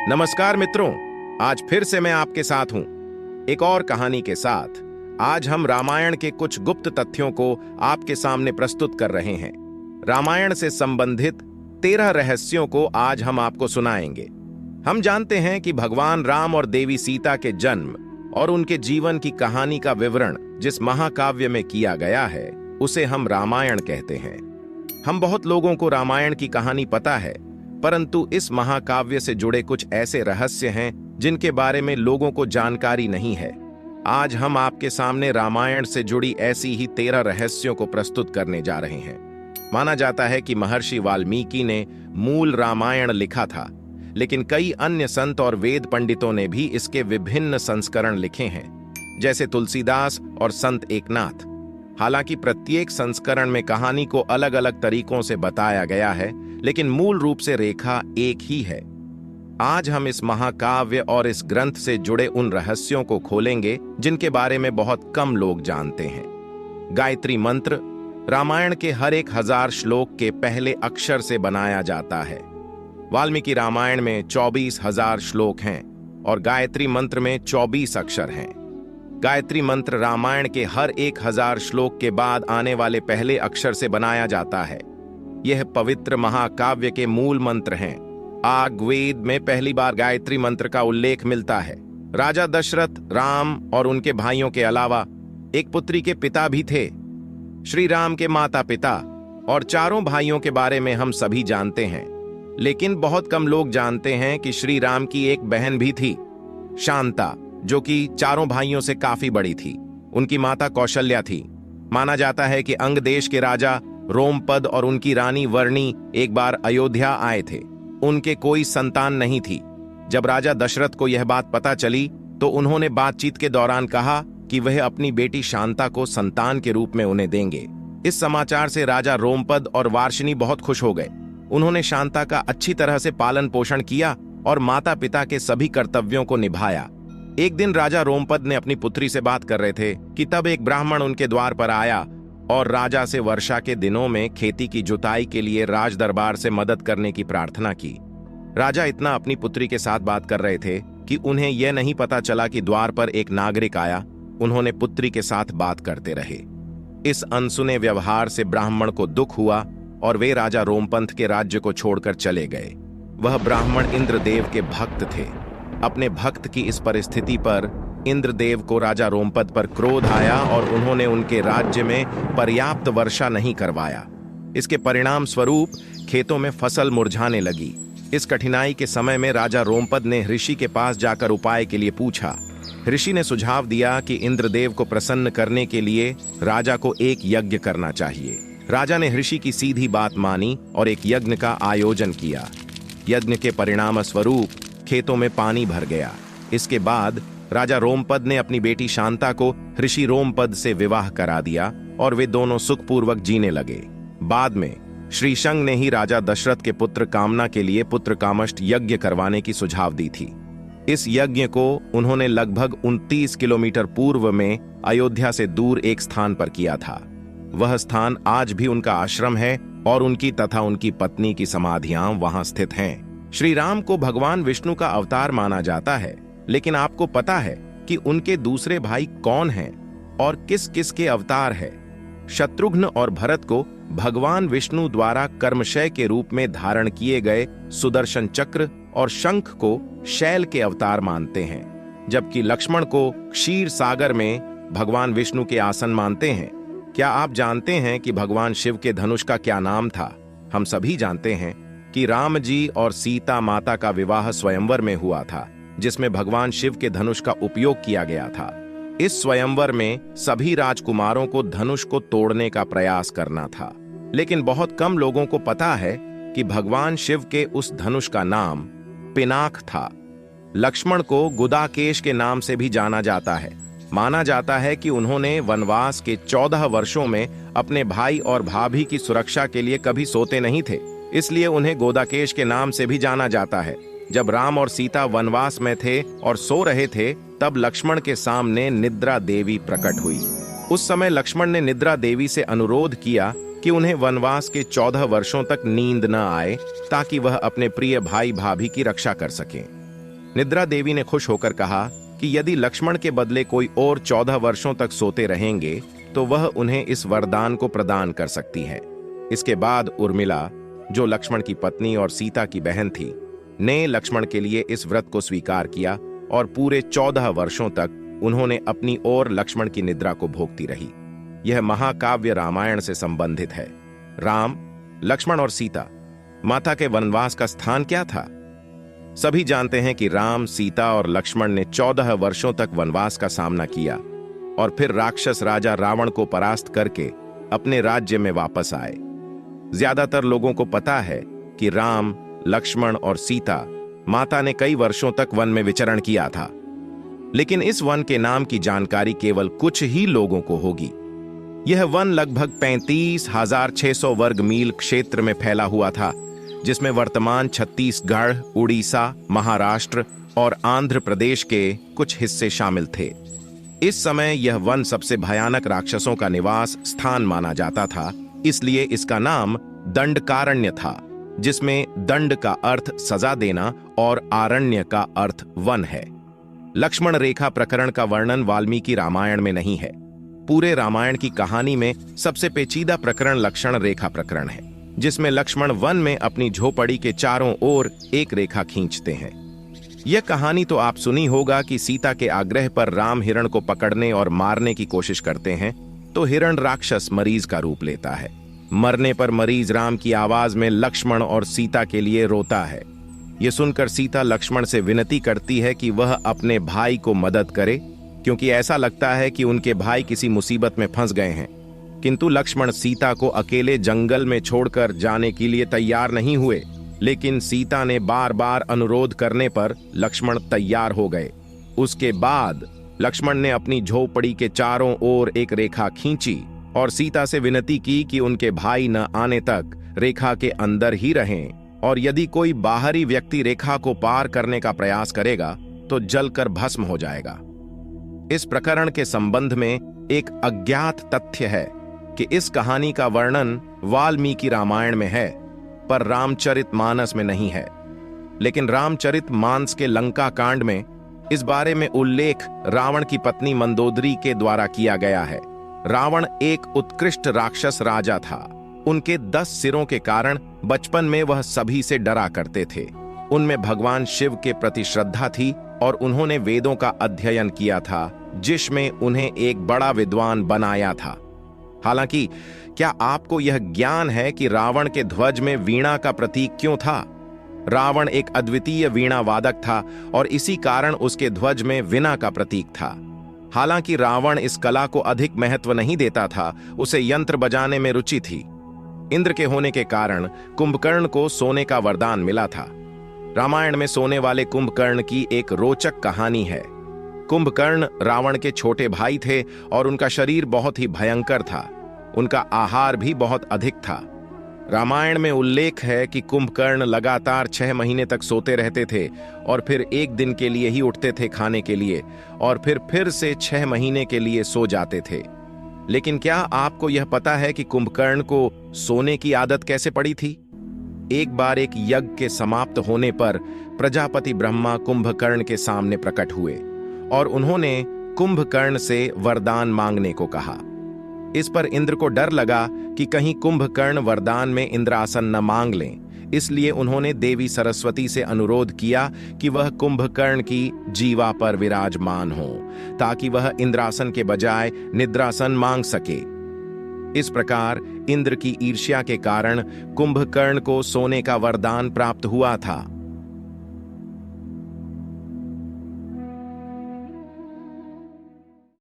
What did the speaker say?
नमस्कार मित्रों, आज फिर से मैं आपके साथ हूं एक और कहानी के साथ। आज हम रामायण के कुछ गुप्त तथ्यों को आपके सामने प्रस्तुत कर रहे हैं। रामायण से संबंधित 13 रहस्यों को आज हम आपको सुनाएंगे। हम जानते हैं कि भगवान राम और देवी सीता के जन्म और उनके जीवन की कहानी का विवरण जिस महाकाव्य में किया गया है उसे हम रामायण कहते हैं। हम बहुत लोगों को रामायण की कहानी पता है, परंतु इस महाकाव्य से जुड़े कुछ ऐसे रहस्य हैं जिनके बारे में लोगों को जानकारी नहीं है। आज हम आपके सामने रामायण से जुड़ी ऐसी ही 13 रहस्यों को प्रस्तुत करने जा रहे हैं। माना जाता है कि महर्षि वाल्मीकि ने मूल रामायण लिखा था, लेकिन कई अन्य संत और वेद पंडितों ने भी इसके विभिन्न संस्करण लिखे हैं, जैसे तुलसीदास और संत एकनाथ। हालांकि प्रत्येक संस्करण में कहानी को अलग अलग तरीकों से बताया गया है, लेकिन मूल रूप से रेखा एक ही है। आज हम इस महाकाव्य और इस ग्रंथ से जुड़े उन रहस्यों को खोलेंगे जिनके बारे में बहुत कम लोग जानते हैं। गायत्री मंत्र रामायण के हर 1000 श्लोक के पहले अक्षर से बनाया जाता है। वाल्मीकि रामायण में 24,000 श्लोक हैं और गायत्री मंत्र में 24 अक्षर हैं। गायत्री मंत्र रामायण के हर 1000 श्लोक के बाद आने वाले पहले अक्षर से बनाया जाता है। यह पवित्र महाकाव्य के मूल मंत्र हैं। ऋग्वेद में पहली बार गायत्री मंत्र का उल्लेख मिलता है। राजा दशरथ राम और उनके भाइयों के अलावा एक पुत्री के पिता भी थे। श्री राम के माता पिता और चारों भाइयों के बारे में हम सभी जानते हैं, लेकिन बहुत कम लोग जानते हैं कि श्री राम की एक बहन भी थी, शांता, जो कि चारों भाइयों से काफी बड़ी थी। उनकी माता कौशल्या थी। माना जाता है कि अंग देश के राजा रोमपद और उनकी रानी वर्णी एक बार अयोध्या आए थे। उनके कोई संतान नहीं थी। जब राजा दशरथ को यह बात पता चली तो उन्होंने बातचीत के दौरान कहा कि वह अपनी बेटी शांता को संतान के रूप में उन्हें देंगे। इस समाचार से राजा रोमपद और वार्ष्णी बहुत खुश हो गए। उन्होंने शांता का अच्छी तरह से पालन पोषण किया और माता पिता के सभी कर्तव्यों को निभाया। एक दिन राजा रोमपद ने अपनी पुत्री से बात कर रहे थे कि तब एक ब्राह्मण उनके द्वार पर आया और राजा से वर्षा के दिनों में खेती की जुताई के लिए राज दरबार से मदद करने की प्रार्थना की। राजा इतना अपनी पुत्री के साथ बात कर रहे थे कि उन्हें यह नहीं पता चला कि द्वार पर एक नागरिक आया। उन्होंने पुत्री के साथ बात करते रहे। इस अनसुने व्यवहार से ब्राह्मण को दुख हुआ और वे राजा रोमपंथ के राज्य को छोड़कर चले गए। वह ब्राह्मण इंद्रदेव के भक्त थे। अपने भक्त की इस परिस्थिति पर इंद्रदेव को राजा रोमपद पर क्रोध आया और उन्होंने उनके राज्य में पर्याप्त वर्षा नहीं करवाया। इसके परिणाम स्वरूप खेतों में फसल मुरझाने लगी। इस कठिनाई के समय में राजा रोमपद ने ऋषि के पास जाकर उपाय के लिए पूछा। ऋषि ने सुझाव दिया कि इंद्रदेव को प्रसन्न करने के लिए राजा को एक यज्ञ करना चाहिए। राजा ने ऋषि की सीधी बात मानी और एक यज्ञ का आयोजन किया। यज्ञ के परिणाम स्वरूप खेतों में पानी भर गया। इसके बाद राजा रोमपद ने अपनी बेटी शांता को ऋषि रोमपद से विवाह करा दिया और वे दोनों सुखपूर्वक जीने लगे। बाद में श्री शंग ने ही राजा दशरथ के पुत्र कामना के लिए पुत्र कामष्ट यज्ञ करवाने की सुझाव दी थी। इस यज्ञ को उन्होंने लगभग 29 किलोमीटर पूर्व में अयोध्या से दूर एक स्थान पर किया था। वह स्थान आज भी उनका आश्रम है और उनकी तथा उनकी पत्नी की समाधियां वहां स्थित हैं। श्री राम को भगवान विष्णु का अवतार माना जाता है, लेकिन आपको पता है कि उनके दूसरे भाई कौन हैं और किस किस के अवतार है? शत्रुघ्न और भरत को भगवान विष्णु द्वारा कर्मशय के रूप में धारण किए गए सुदर्शन चक्र और शंख को शैल के अवतार मानते हैं, जबकि लक्ष्मण को क्षीर सागर में भगवान विष्णु के आसन मानते हैं। क्या आप जानते हैं कि भगवान शिव के धनुष का क्या नाम था? हम सभी जानते हैं कि राम जी और सीता माता का विवाह स्वयंवर में हुआ था, जिसमें भगवान शिव के धनुष का उपयोग किया गया था। इस स्वयंवर में सभी राजकुमारों को धनुष को तोड़ने का प्रयास करना था, लेकिन बहुत कम लोगों को पता है कि भगवान शिव के उस धनुष का नाम पिनाक था। लक्ष्मण को गुदाकेश के नाम से भी जाना जाता है। माना जाता है कि उन्होंने वनवास के 14 वर्षों में अपने भाई और भाभी की सुरक्षा के लिए कभी सोते नहीं थे, इसलिए उन्हें गोदाकेश के नाम से भी जाना जाता है। जब राम और सीता वनवास में थे और सो रहे थे, तब लक्ष्मण के सामने निद्रा देवी प्रकट हुई। उस समय लक्ष्मण ने निद्रा देवी से अनुरोध किया कि उन्हें वनवास के 14 वर्षों तक नींद न आए, ताकि वह अपने प्रिय भाई भाभी की रक्षा कर सकें। निद्रा देवी ने खुश होकर कहा कि यदि लक्ष्मण के बदले कोई और 14 वर्षों तक सोते रहेंगे तो वह उन्हें इस वरदान को प्रदान कर सकती है। इसके बाद उर्मिला, जो लक्ष्मण की पत्नी और सीता की बहन थी, ने लक्ष्मण के लिए इस व्रत को स्वीकार किया और पूरे 14 वर्षों तक उन्होंने अपनी और लक्ष्मण की निद्रा को भोगती रही। यह महाकाव्य रामायण से संबंधित है। राम, लक्ष्मण और सीता माता के वनवास का स्थान क्या था? सभी जानते हैं कि राम, सीता और लक्ष्मण ने 14 वर्षों तक वनवास का सामना किया और फिर राक्षस राजा रावण को परास्त करके अपने राज्य में वापस आए। ज्यादातर लोगों को पता है कि राम, लक्ष्मण और सीता माता ने कई वर्षों तक वन में विचरण किया था, लेकिन इस वन के नाम की जानकारी केवल कुछ ही लोगों को होगी। यह वन लगभग 35,600 वर्ग मील क्षेत्र में फैला हुआ था, जिसमें वर्तमान छत्तीसगढ़, उड़ीसा, महाराष्ट्र और आंध्र प्रदेश के कुछ हिस्से शामिल थे। इस समय यह वन सबसे भयानक राक्षसों का निवास स्थान माना जाता था, इसलिए इसका नाम दंडकारण्य था, जिसमें दंड का अर्थ सजा देना और आरण्य का अर्थ वन है। लक्ष्मण रेखा प्रकरण का वर्णन वाल्मीकि रामायण में नहीं है। पूरे रामायण की कहानी में सबसे पेचीदा प्रकरण लक्ष्मण रेखा प्रकरण है, जिसमें लक्ष्मण वन में अपनी झोपड़ी के चारों ओर एक रेखा खींचते हैं। यह कहानी तो आप सुनी होगा कि सीता के आग्रह पर राम हिरण को पकड़ने और मारने की कोशिश करते हैं तो हिरण राक्षस मरीज का रूप लेता है। मरने पर मरीज राम की आवाज में लक्ष्मण और सीता के लिए रोता है। यह सुनकर सीता लक्ष्मण से विनती करती है कि वह अपने भाई को मदद करे, क्योंकि ऐसा लगता है कि उनके भाई किसी मुसीबत में फंस गए हैं। किंतु लक्ष्मण सीता को अकेले जंगल में छोड़कर जाने के लिए तैयार नहीं हुए, लेकिन सीता ने बार बार अनुरोध करने पर लक्ष्मण तैयार हो गए। उसके बाद लक्ष्मण ने अपनी झोपड़ी के चारों ओर एक रेखा खींची और सीता से विनती की कि उनके भाई न आने तक रेखा के अंदर ही रहें, और यदि कोई बाहरी व्यक्ति रेखा को पार करने का प्रयास करेगा तो जलकर भस्म हो जाएगा। इस प्रकरण के संबंध में एक अज्ञात तथ्य है कि इस कहानी का वर्णन वाल्मीकि रामायण में है, पर रामचरितमानस में नहीं है। लेकिन रामचरितमानस के लंका कांड में इस बारे में उल्लेख रावण की पत्नी मंदोदरी के द्वारा किया गया है। रावण एक उत्कृष्ट राक्षस राजा था। उनके 10 सिरों के कारण बचपन में वह सभी से डरा करते थे। उनमें भगवान शिव के प्रति श्रद्धा थी और उन्होंने वेदों का अध्ययन किया था, जिसमें उन्हें एक बड़ा विद्वान बनाया था। हालांकि क्या आपको यह ज्ञान है कि रावण के ध्वज में वीणा का प्रतीक क्यों था? रावण एक अद्वितीय वीणा वादक था और इसी कारण उसके ध्वज में वीणा का प्रतीक था। हालांकि रावण इस कला को अधिक महत्व नहीं देता था, उसे यंत्र बजाने में रुचि थी। इंद्र के होने के कारण कुंभकर्ण को सोने का वरदान मिला था। रामायण में सोने वाले कुंभकर्ण की एक रोचक कहानी है। कुंभकर्ण रावण के छोटे भाई थे और उनका शरीर बहुत ही भयंकर था। उनका आहार भी बहुत अधिक था। रामायण में उल्लेख है कि कुंभकर्ण लगातार 6 महीने तक सोते रहते थे और फिर एक दिन के लिए ही उठते थे खाने के लिए, और फिर से 6 महीने के लिए सो जाते थे। लेकिन क्या आपको यह पता है कि कुंभकर्ण को सोने की आदत कैसे पड़ी थी? एक बार एक यज्ञ के समाप्त होने पर प्रजापति ब्रह्मा कुंभकर्ण के सामने प्रकट हुए और उन्होंने कुंभकर्ण से वरदान मांगने को कहा। इस पर इंद्र को डर लगा कि कहीं कुंभकर्ण वरदान में इंद्रासन न मांग लें, इसलिए उन्होंने देवी सरस्वती से अनुरोध किया कि वह कुंभकर्ण की जीवा पर विराजमान हो, ताकि वह इंद्रासन के बजाय निद्रासन मांग सके। इस प्रकार इंद्र की ईर्ष्या के कारण कुंभकर्ण को सोने का वरदान प्राप्त हुआ था।